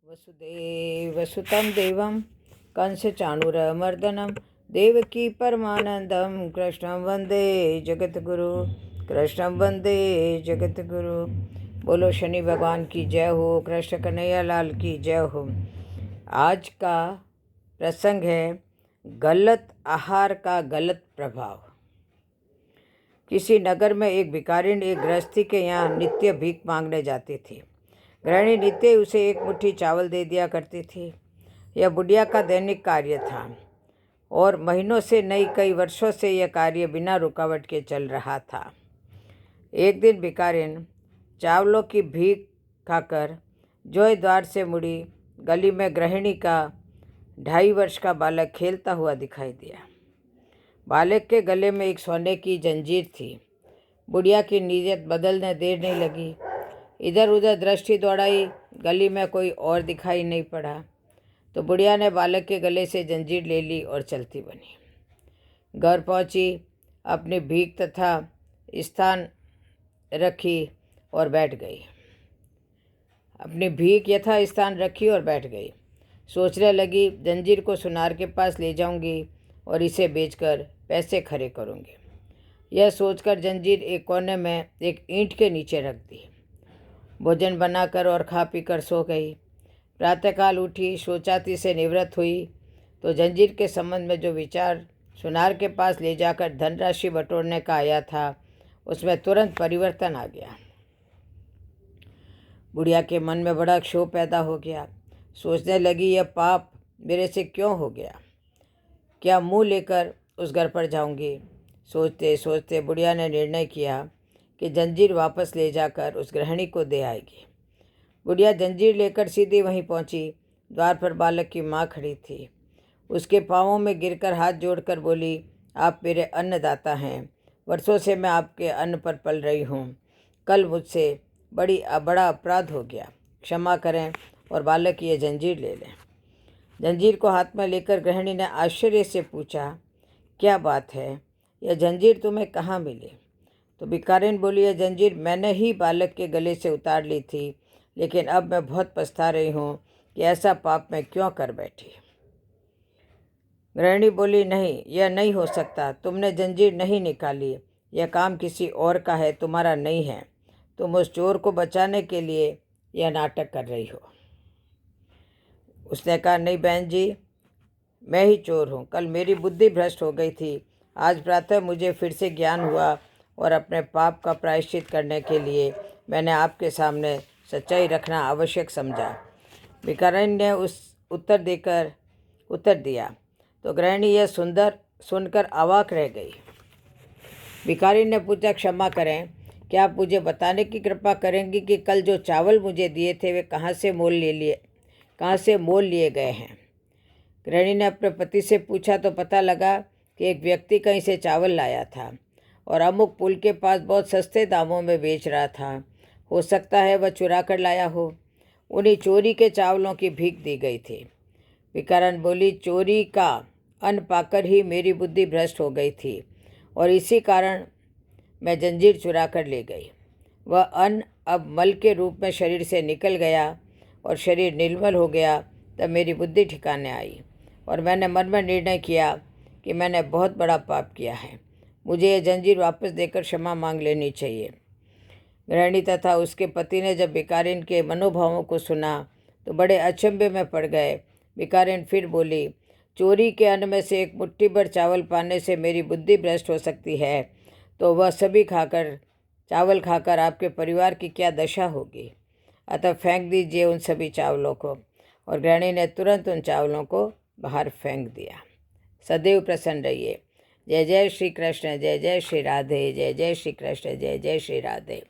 वसुदेवसुतं देवं कंसचाणूरमर्दनं देवकी परमानंदम कृष्णं वंदे जगतगुरु। कृष्णं वंदे जगतगुरु। बोलो शनि भगवान की जय हो, कृष्ण कन्हैया लाल की जय हो। आज का प्रसंग है गलत आहार का गलत प्रभाव। किसी नगर में एक भिखारिन एक गृहस्थी के यहाँ नित्य भीख मांगने जाती थी। गृहिणी नित्य उसे एक मुट्ठी चावल दे दिया करती थी। यह बुढ़िया का दैनिक कार्य था और महीनों से नहीं कई वर्षों से यह कार्य बिना रुकावट के चल रहा था। एक दिन भिखारिन चावलों की भीख खाकर जोए द्वार से मुड़ी। गली में गृहिणी का 2.5 वर्ष का बालक खेलता हुआ दिखाई दिया। बालक के गले में एक सोने की जंजीर थी। बुढ़िया की नीयत बदलने देर नहीं लगी। इधर उधर दृष्टि दौड़ाई, गली में कोई और दिखाई नहीं पड़ा तो बुढ़िया ने बालक के गले से जंजीर ले ली और चलती बनी। घर पहुंची, अपनी भीख तथा स्थान रखी और बैठ गई। सोचने लगी, जंजीर को सुनार के पास ले जाऊंगी और इसे बेचकर पैसे खड़े करूंगी। यह सोचकर जंजीर एक कोने में एक ईंट के नीचे रख दी। भोजन बनाकर और खा पीकर सो गई। प्रातःकाल उठी, शौचाती से निवृत्त हुई तो जंजीर के संबंध में जो विचार सुनार के पास ले जाकर धनराशि बटोरने का आया था, उसमें तुरंत परिवर्तन आ गया। बुढ़िया के मन में बड़ा क्षोभ पैदा हो गया। सोचने लगी, यह पाप मेरे से क्यों हो गया? क्या मुँह लेकर उस घर पर जाऊंगी? सोचते सोचते बुढ़िया ने निर्णय किया कि जंजीर वापस ले जाकर उस गृहिणी को दे आएगी। बुढ़िया जंजीर लेकर सीधी वहीं पहुंची। द्वार पर बालक की माँ खड़ी थी। उसके पाँवों में गिरकर हाथ जोड़कर बोली, आप मेरे अन्नदाता हैं। वर्षों से मैं आपके अन्न पर पल रही हूँ। कल मुझसे बड़ा अपराध हो गया, क्षमा करें और बालक की ये जंजीर ले लें। जंजीर को हाथ में लेकर गृहिणी ने आश्चर्य से पूछा, क्या बात है, यह जंजीर तुम्हें कहाँ मिली? तो भिखारिन बोली, यह जंजीर मैंने ही बालक के गले से उतार ली थी, लेकिन अब मैं बहुत पछता रही हूँ कि ऐसा पाप मैं क्यों कर बैठी। गृहिणी बोली, नहीं, यह नहीं हो सकता। तुमने जंजीर नहीं निकाली, यह काम किसी और का है, तुम्हारा नहीं है। तुम उस चोर को बचाने के लिए यह नाटक कर रही हो। उसने कहा, नहीं बहन जी, मैं ही चोर हूँ। कल मेरी बुद्धि भ्रष्ट हो गई थी। आज प्रातः मुझे फिर से ज्ञान हुआ और अपने पाप का प्रायश्चित करने के लिए मैंने आपके सामने सच्चाई रखना आवश्यक समझा। भिखारिन ने उस उत्तर दिया तो गृहिणी यह सुनकर अवाक रह गई। भिखारिन ने पूछा, क्षमा करें, क्या आप मुझे बताने की कृपा करेंगी कि कल जो चावल मुझे दिए थे वे कहाँ से मोल लिए गए हैं? गृहिणी ने अपने पति से पूछा तो पता लगा कि एक व्यक्ति कहीं से चावल लाया था और अमुक पुल के पास बहुत सस्ते दामों में बेच रहा था। हो सकता है वह चुरा कर लाया हो। उन्हीं चोरी के चावलों की भीख दी गई थी। भिखारिन बोली, चोरी का अन्न पाकर ही मेरी बुद्धि भ्रष्ट हो गई थी और इसी कारण मैं जंजीर चुरा कर ले गई। वह अन्न अब मल के रूप में शरीर से निकल गया और शरीर निर्मल हो गया। तब मेरी बुद्धि ठिकाने आई और मैंने मन में निर्णय किया कि मैंने बहुत बड़ा पाप किया है। मुझे यह जंजीर वापस देकर क्षमा मांग लेनी चाहिए। गृहिणी तथा उसके पति ने जब भिखारिन के मनोभावों को सुना तो बड़े अचंभे में पड़ गए। भिखारिन फिर बोली, चोरी के अन्न में से एक मुट्ठी भर चावल पाने से मेरी बुद्धि भ्रष्ट हो सकती है, तो वह सभी चावल खाकर आपके परिवार की क्या दशा होगी? अतः फेंक दीजिए उन सभी चावलों को। और गृहिणी ने तुरंत उन चावलों को बाहर फेंक दिया। सदैव प्रसन्न रहिए। जय जय श्री कृष्ण, जय जय श्री राधे, जय जय श्री कृष्ण, जय जय श्री राधे।